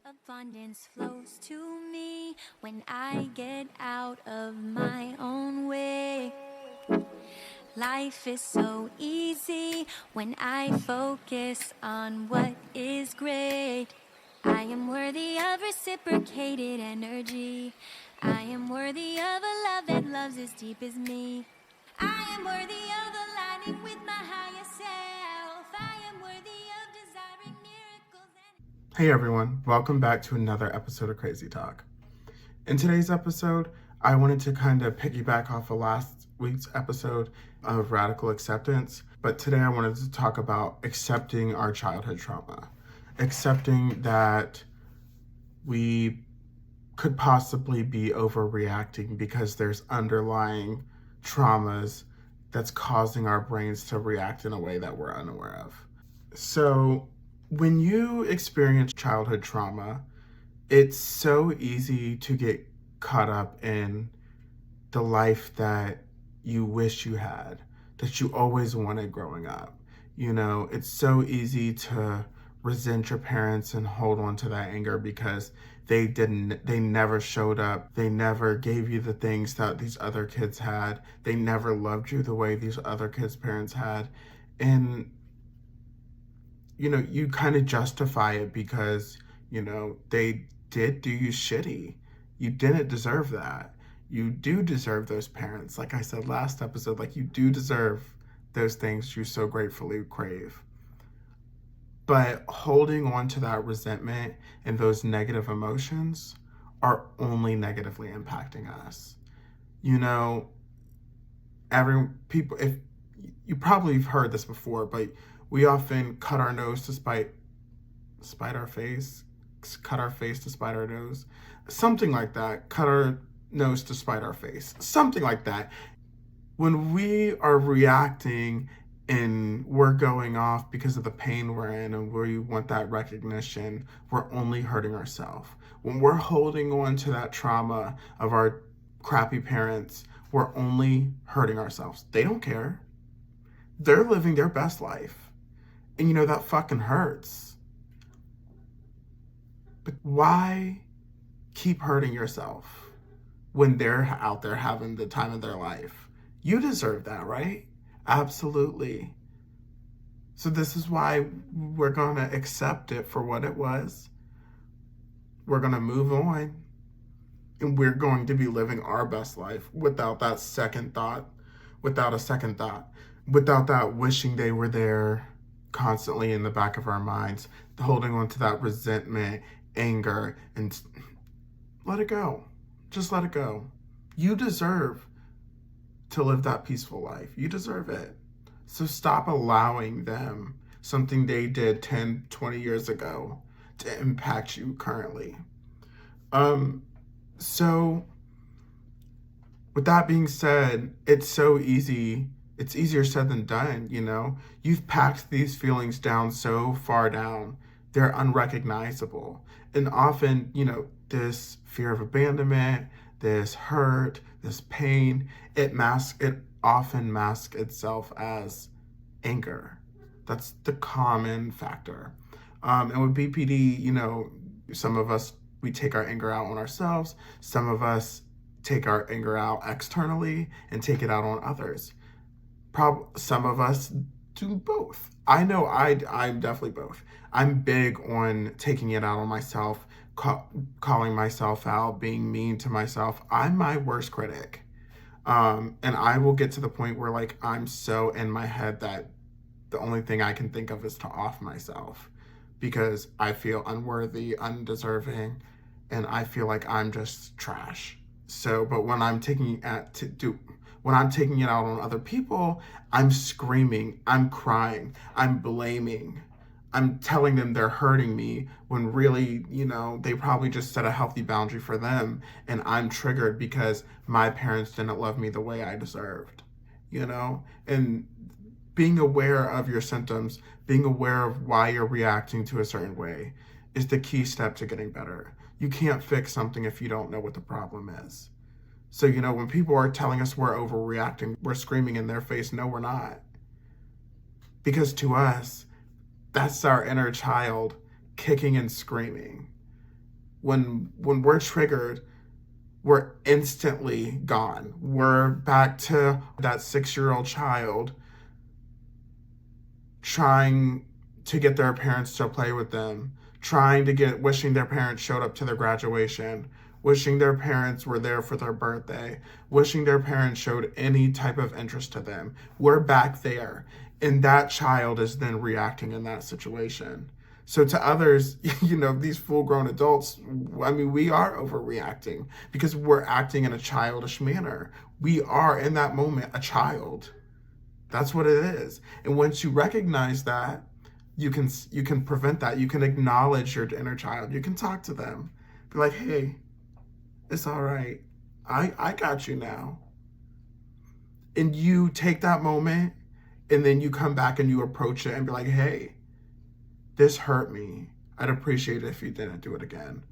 Abundance flows to me when I get out of my own way. Life is so easy when I focus on what is great. I am worthy of reciprocated energy. I am worthy of a love that loves as deep as me. I am worthy of aligning with my higher self. I am worthy of desiring miracles and... Hey everyone, welcome back to another episode of Crazy Talk. In today's episode, I wanted to kind of piggyback off of last week's episode of radical acceptance, but today I wanted to talk about accepting our childhood trauma. Accepting that we could possibly be overreacting because there's underlying traumas that's causing our brains to react in a way that we're unaware of. So, when you experience childhood trauma, it's so easy to get caught up in the life that you wish you had, that you always wanted growing up. You know, it's so easy to resent your parents and hold on to that anger because they never showed up. They never gave you the things that these other kids had. They never loved you the way these other kids' parents had. And you know, you kind of justify it because, you know, they did do you shitty. You didn't deserve that. You do deserve those parents. Like I said last episode, like you do deserve those things you so gratefully crave. But holding on to that resentment and those negative emotions are only negatively impacting us. You know, if you probably have heard this before, but we often cut our nose to spite our face, cut our face to spite our nose, something like that. Cut our nose to spite our face, something like that. When we are reacting and we're going off because of the pain we're in and we want that recognition, we're only hurting ourselves. When we're holding on to that trauma of our crappy parents, we're only hurting ourselves. They don't care. They're living their best life. And you know, that fucking hurts. But why keep hurting yourself when they're out there having the time of their life? You deserve that, right? Absolutely. So this is why we're going to accept it for what it was. We're going to move on. And we're going to be living our best life without that second thought, without that wishing they were there constantly in the back of our minds, holding on to that resentment, anger, and let it go. Just let it go. You deserve to live that peaceful life. You deserve it. So stop allowing them, something they did 10, 20 years ago, to impact you currently. So with that being said, it's so easy. It's easier said than done, you know? You've packed these feelings down so far down, they're unrecognizable. And often, you know, this fear of abandonment, this hurt, this pain, it often masks itself as anger. That's the common factor. And with BPD, you know, some of us, we take our anger out on ourselves. Some of us take our anger out externally and take it out on others. Some of us do both. I know I'm definitely both. I'm big on taking it out on myself, calling myself out, being mean to myself. I'm my worst critic. And I will get to the point where like I'm so in my head that the only thing I can think of is to off myself because I feel unworthy, undeserving, and I feel like I'm just trash. So, but when I'm taking it out on other people, I'm screaming, I'm crying, I'm blaming, I'm telling them they're hurting me when really, you know, they probably just set a healthy boundary for them. And I'm triggered because my parents didn't love me the way I deserved, you know? And being aware of your symptoms, being aware of why you're reacting to a certain way is the key step to getting better. You can't fix something if you don't know what the problem is. So, you know, when people are telling us we're overreacting, we're screaming in their face, no, we're not. Because to us, that's our inner child kicking and screaming. when we're triggered, we're instantly gone. We're back to that 6-year-old child trying to get their parents to play with them, wishing their parents showed up to their graduation, wishing their parents were there for their birthday, wishing their parents showed any type of interest to them. We're back there. And that child is then reacting in that situation. So to others, these full-grown adults, I mean, we are overreacting because we're acting in a childish manner. We are, in that moment, a child. That's what it is. And once you recognize that, you can prevent that. You can acknowledge your inner child. You can talk to them. Be like, hey, it's all right. I got you now. And you take that moment, and then you come back and you approach it and be like, hey, this hurt me. I'd appreciate it if you didn't do it again.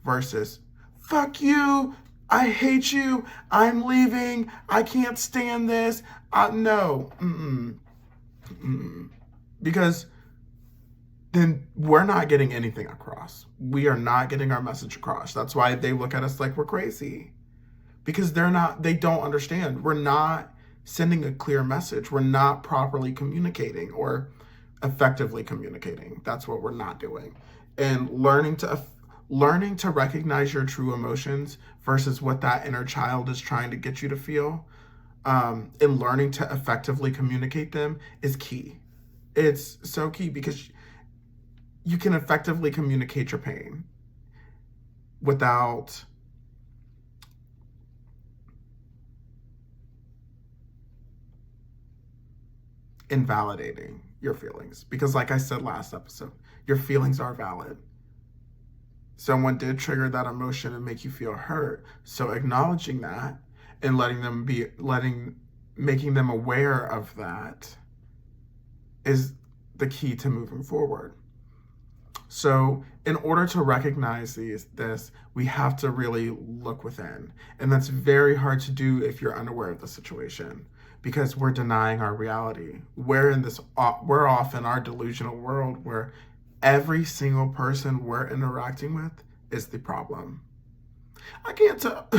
Versus, fuck you. I hate you. I'm leaving. I can't stand this. No. Because then we're not getting anything across. We are not getting our message across. That's why they look at us like we're crazy. Because they don't understand. We're not sending a clear message. We're not properly communicating or effectively communicating. That's what we're not doing. And learning to recognize your true emotions versus what that inner child is trying to get you to feel, and learning to effectively communicate them is key. It's so key because you can effectively communicate your pain without invalidating your feelings. Because like I said last episode, your feelings are valid. Someone did trigger that emotion and make you feel hurt. So acknowledging that and making them aware of that is the key to moving forward. So in order to recognize this, we have to really look within. And that's very hard to do if you're unaware of the situation because we're denying our reality. We're off in our delusional world where every single person we're interacting with is the problem. I can't tell.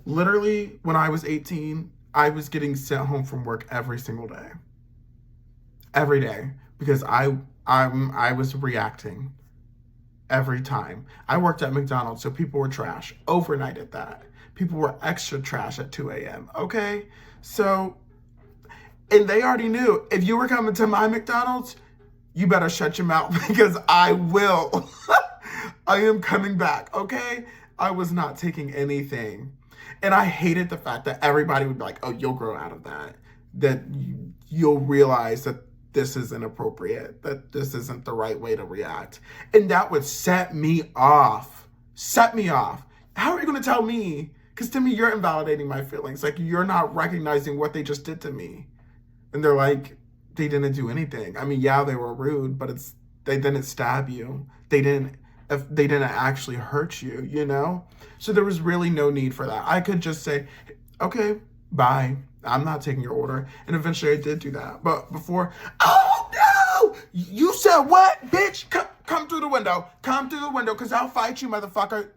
Literally, when I was 18, I was getting sent home from work every single day. Every day. Because I was reacting every time. I worked at McDonald's, so people were trash. Overnight at that. People were extra trash at 2 a.m. Okay? So, and they already knew, if you were coming to my McDonald's, you better shut your mouth because I will. I am coming back, okay? I was not taking anything. And I hated the fact that everybody would be like, oh, you'll grow out of that. That you'll realize that this is inappropriate, that this isn't the right way to react. And that would set me off. Set me off. How are you going to tell me? Because to me, you're invalidating my feelings. Like, you're not recognizing what they just did to me. And they're like, they didn't do anything. I mean, yeah, they were rude, but they didn't stab you. They didn't actually hurt you, you know? So there was really no need for that. I could just say, okay, bye. I'm not taking your order. And eventually I did do that. But before, oh no! You said what? Bitch, come through the window. Come through the window, because I'll fight you, motherfucker.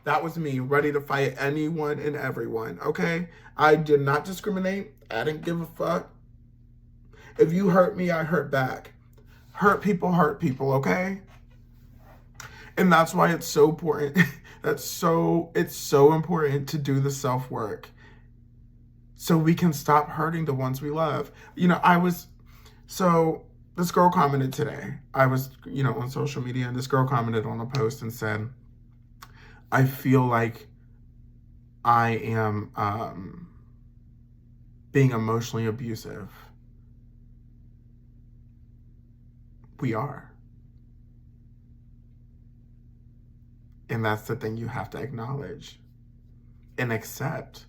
That was me, ready to fight anyone and everyone, okay? I did not discriminate. I didn't give a fuck. If you hurt me, I hurt back. Hurt people, okay? And that's why it's so important. It's so important to do the self-work so we can stop hurting the ones we love. This girl commented today. I was, on social media, and this girl commented on a post and said, I feel like I am being emotionally abusive. We are. And that's the thing you have to acknowledge and accept.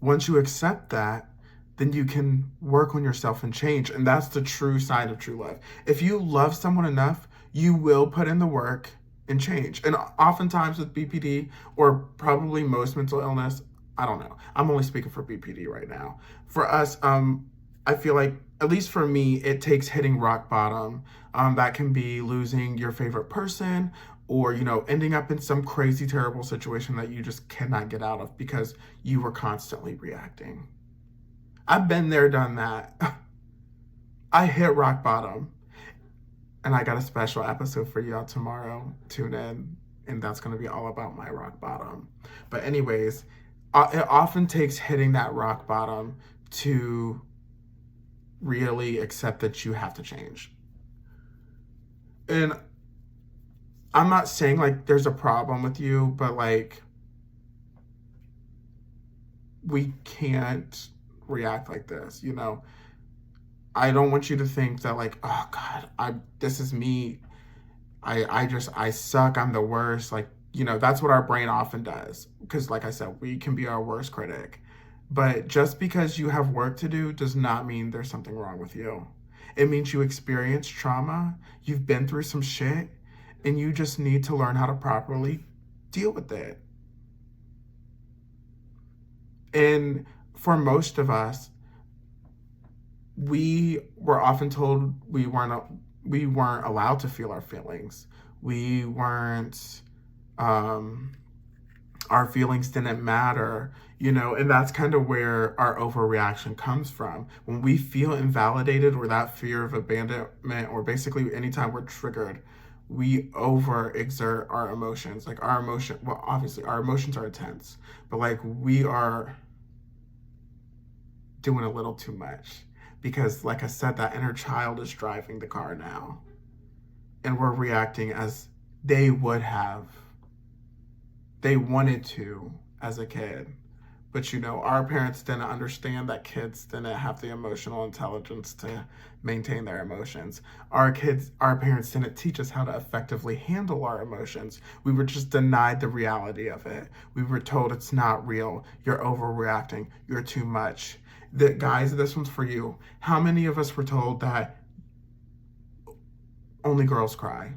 Once you accept that, then you can work on yourself and change. And that's the true sign of true love. If you love someone enough, you will put in the work and change. And oftentimes with BPD, or probably most mental illness, I don't know. I'm only speaking for BPD right now. For us, I feel like at least for me, it takes hitting rock bottom. That can be losing your favorite person, or, ending up in some crazy, terrible situation that you just cannot get out of because you were constantly reacting. I've been there, done that. I hit rock bottom. And I got a special episode for y'all tomorrow. Tune in. And that's going to be all about my rock bottom. But anyways, it often takes hitting that rock bottom to really accept that you have to change. And I'm not saying like there's a problem with you, but like we can't react like this, I don't want you to think that like, oh God, this is me. I suck. I'm the worst. Like, that's what our brain often does. Because like I said, we can be our worst critic. But just because you have work to do does not mean there's something wrong with you. It means you experienced trauma. You've been through some shit. And you just need to learn how to properly deal with it. And for most of us, we were often told we weren't allowed to feel our feelings. We weren't, our feelings didn't matter, and that's kind of where our overreaction comes from. When we feel invalidated or that fear of abandonment, or basically anytime we're triggered, we overexert our emotions. Like obviously our emotions are intense, but like we are doing a little too much. Because, like I said, that inner child is driving the car now. And we're reacting as they would have. They wanted to as a kid. But, our parents didn't understand that kids didn't have the emotional intelligence to maintain their emotions. Our parents didn't teach us how to effectively handle our emotions. We were just denied the reality of it. We were told it's not real. You're overreacting. You're too much. Guys, this one's for you. How many of us were told that only girls cry?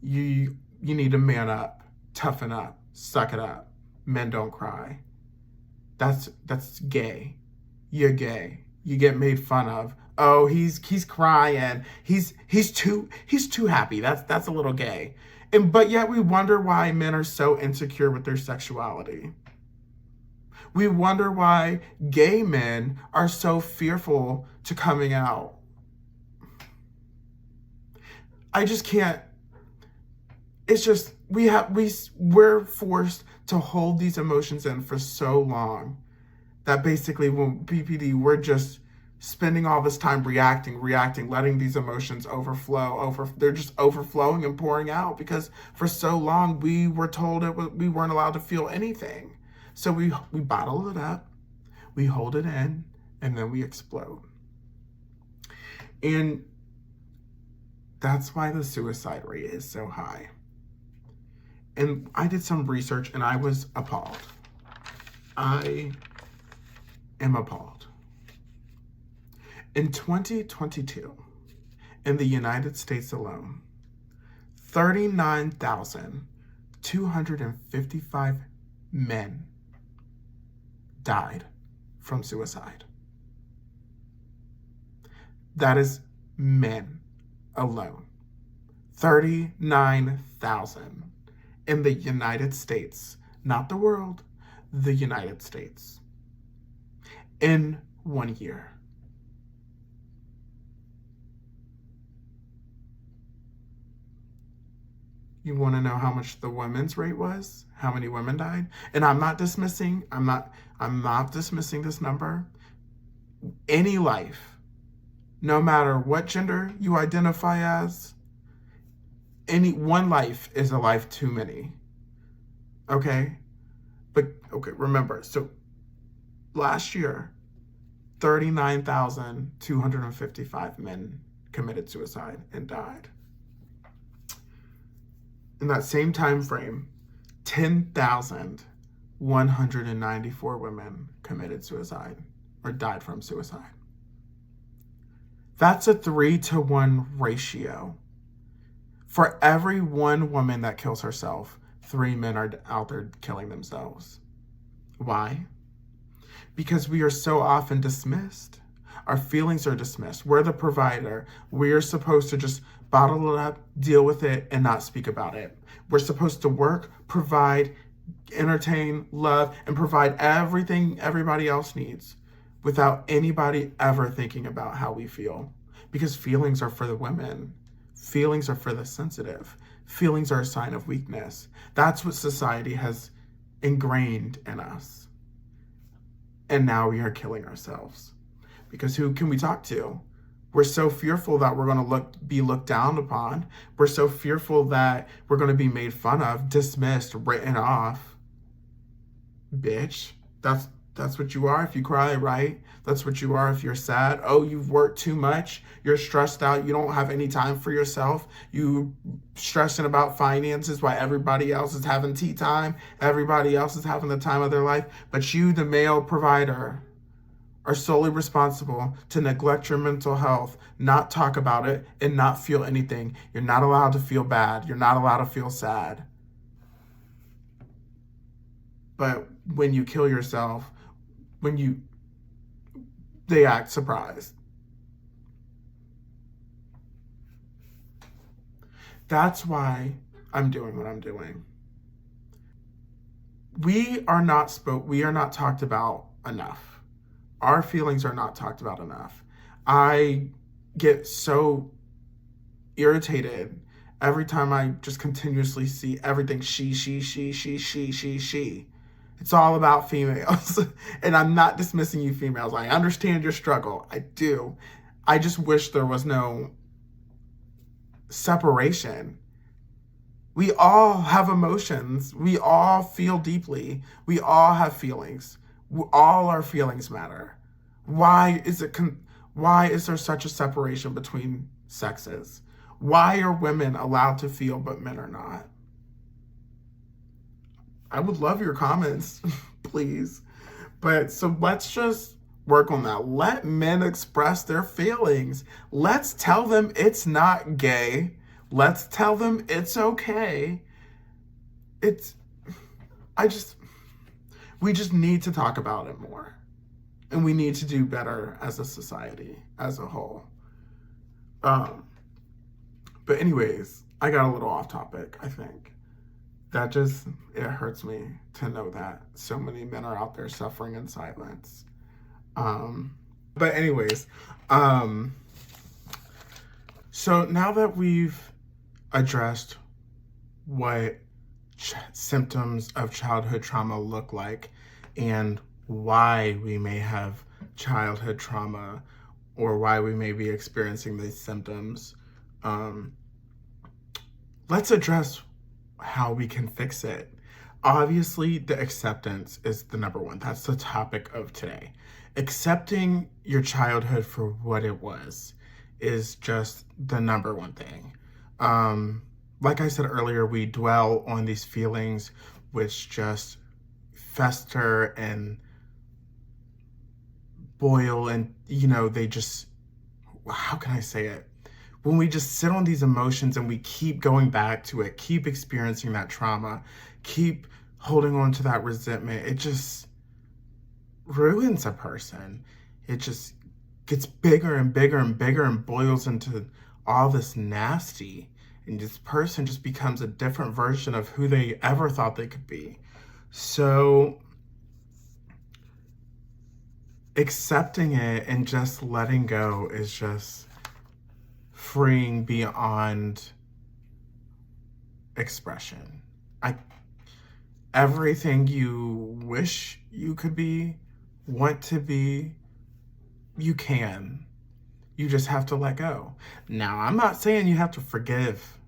You need to man up, toughen up, suck it up. Men don't cry. That's gay. You're gay. You get made fun of. Oh, he's crying. He's too happy. That's a little gay. But yet we wonder why men are so insecure with their sexuality. We wonder why gay men are so fearful to coming out. I just can't. It's just, we're forced to hold these emotions in for so long that basically when PPD, we're just spending all this time reacting, letting these emotions overflow. They're just overflowing and pouring out because for so long we were told we weren't allowed to feel anything. So we bottle it up, we hold it in, and then we explode. And that's why the suicide rate is so high. And I did some research and I was appalled. I am appalled. In 2022, in the United States alone, 39,255 men died from suicide. That is men alone. 39,000 in the United States, not the world, the United States, in 1 year. You want to know how much the women's rate was? How many women died? And I'm not dismissing this number. Any life, no matter what gender you identify as, any one life is a life too many. Okay? But okay, remember, so last year, 39,255 men committed suicide and died. In that same time frame, 10,194 women committed suicide or died from suicide. That's a 3-to-1 ratio. For every one woman that kills herself, 3 men are out there killing themselves. Why? Because we are so often dismissed. Our feelings are dismissed. We're the provider. We're supposed to just bottle it up, deal with it, and not speak about it. We're supposed to work, provide, entertain, love, and provide everything everybody else needs without anybody ever thinking about how we feel. Because feelings are for the women. Feelings are for the sensitive. Feelings are a sign of weakness. That's what society has ingrained in us. And now we are killing ourselves. Because who can we talk to? We're so fearful that we're going to be looked down upon. We're so fearful that we're going to be made fun of, dismissed, written off. Bitch, that's what you are if you cry, right? That's what you are if you're sad. Oh, you've worked too much. You're stressed out. You don't have any time for yourself. You stressing about finances while everybody else is having tea time. Everybody else is having the time of their life. But you, the male provider, are solely responsible to neglect your mental health, not talk about it, and not feel anything. You're not allowed to feel bad. You're not allowed to feel sad. But when you kill yourself, they act surprised. That's why I'm doing what I'm doing. We are not talked about enough. Our feelings are not talked about enough. I get so irritated every time I just continuously see everything she. It's all about females. And I'm not dismissing you females. I understand your struggle. I do. I just wish there was no separation. We all have emotions. We all feel deeply. We all have feelings. All our feelings matter. Why is there such a separation between sexes? Why are women allowed to feel but men are not? I would love your comments, please. But so let's just work on that. Let men express their feelings. Let's tell them it's not gay. Let's tell them it's okay. We just need to talk about it more. And we need to do better as a society, as a whole. But anyways, I got a little off topic, I think. It hurts me to know that so many men are out there suffering in silence. But anyways, so now that we've addressed what symptoms of childhood trauma look like and why we may have childhood trauma or why we may be experiencing these symptoms, let's address how we can fix it. Obviously, the acceptance is the number one. That's the topic of today. Accepting your childhood for what it was is just the number one thing. Like I said earlier, we dwell on these feelings which just fester and boil and, they just, how can I say it? When we just sit on these emotions and we keep going back to it, keep experiencing that trauma, keep holding on to that resentment, it just ruins a person. It just gets bigger and bigger and bigger and boils into all this nasty. And this person just becomes a different version of who they ever thought they could be. So accepting it and just letting go is just freeing beyond expression. Everything you wish you could be, want to be, you can. You just have to let go. Now, I'm not saying you have to forgive,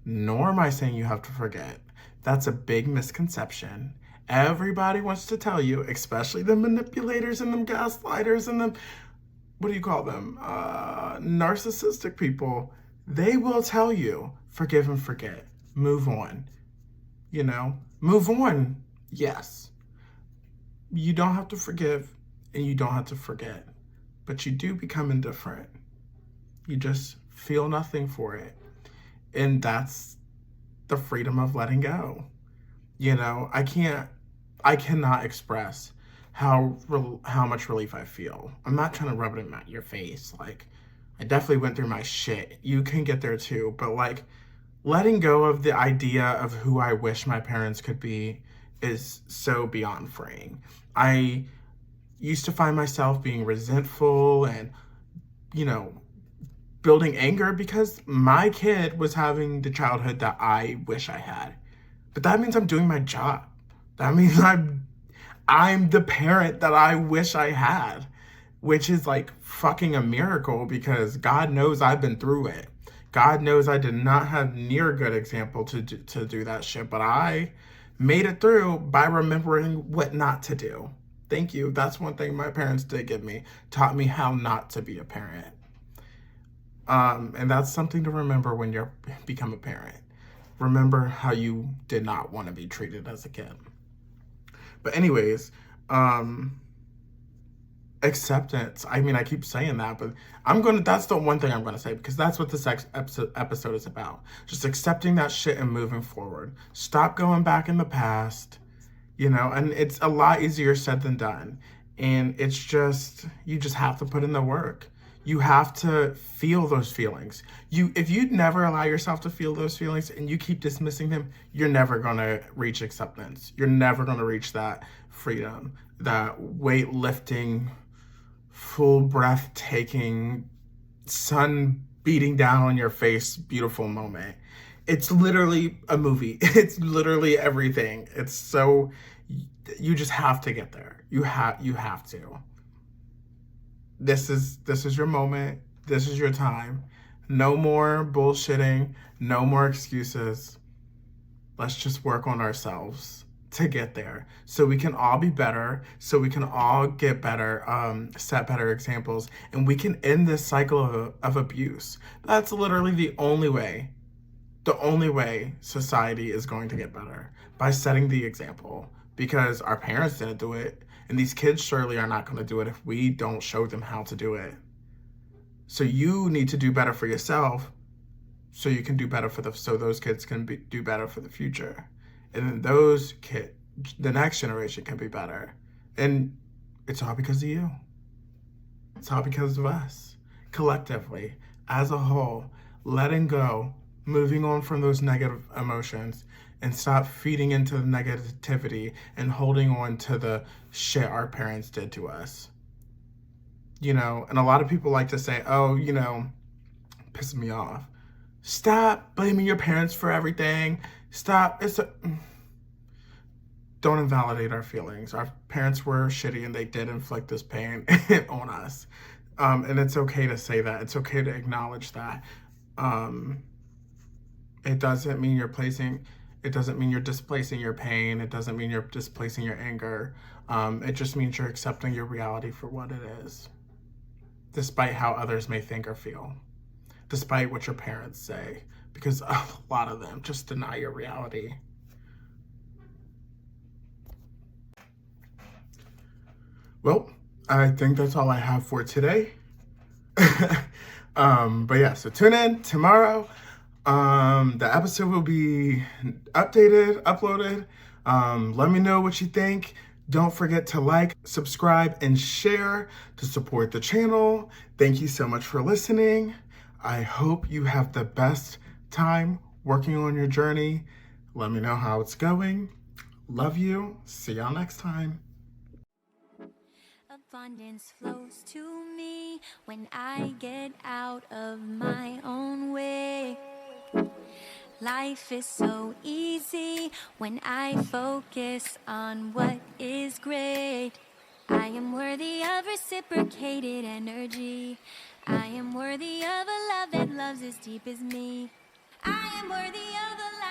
nor am I saying you have to forget. That's a big misconception. Everybody wants to tell you, especially the manipulators and them gaslighters and them, what do you call them? Narcissistic people. They will tell you, forgive and forget. Move on. Move on. Yes. You don't have to forgive and you don't have to forget. But you do become indifferent. You just feel nothing for it. And that's the freedom of letting go. I cannot express how much relief I feel. I'm not trying to rub it in your face. Like, I definitely went through my shit. You can get there too, but like, letting go of the idea of who I wish my parents could be is so beyond freeing. I used to find myself being resentful and, you know, building anger because my kid was having the childhood that I wish I had. But that means I'm doing my job. That means I'm the parent that I wish I had, which is like fucking a miracle because God knows I've been through it. God knows I did not have near a good example to do that shit, but I made it through by remembering what not to do. Thank you. That's one thing my parents did give me, taught me how not to be a parent. And that's something to remember when you become a parent. Remember how you did not want to be treated as a kid. But anyways, acceptance. I mean, I keep saying that, but that's the one thing I'm gonna say because that's what this episode is about. Just accepting that shit and moving forward. Stop going back in the past, and it's a lot easier said than done. And it's just, you just have to put in the work. You have to feel those feelings. If you never allow yourself to feel those feelings and you keep dismissing them, you're never gonna reach acceptance. You're never gonna reach that freedom, that weightlifting, full breath taking, sun beating down on your face, beautiful moment. It's literally a movie. It's literally everything. It's so, you just have to get there. You have to. This is your moment. This is your time. No more bullshitting. No more excuses. Let's just work on ourselves to get there so we can all be better, so we can all get better, set better examples, and we can end this cycle of abuse. That's literally the only way society is going to get better, by setting the example, because our parents didn't do it. And these kids surely are not going to do it if we don't show them how to do it. So you need to do better for yourself so you can do better so those kids can do better for the future. And then the next generation can be better. And it's all because of you. It's all because of us. Collectively, as a whole, letting go, moving on from those negative emotions, and stop feeding into the negativity and holding on to the shit our parents did to us. And a lot of people like to say, oh, pisses me off. Stop blaming your parents for everything. Stop. Don't invalidate our feelings. Our parents were shitty and they did inflict this pain on us. And it's okay to say that. It's okay to acknowledge that. It doesn't mean you're displacing your pain. It doesn't mean you're displacing your anger. It just means you're accepting your reality for what it is, despite how others may think or feel, despite what your parents say, because a lot of them just deny your reality. Well, I think that's all I have for today. But yeah, so tune in tomorrow. The episode will be uploaded. Let me know what you think. Don't forget to like, subscribe, and share to support the channel. Thank you so much for listening. I hope you have the best time working on your journey. Let me know how it's going. Love you. See y'all next time. Abundance flows to me when I get out of my own way. Life is so easy when I focus on what is great. I am worthy of reciprocated energy. I am worthy of a love that loves as deep as me. I am worthy of a life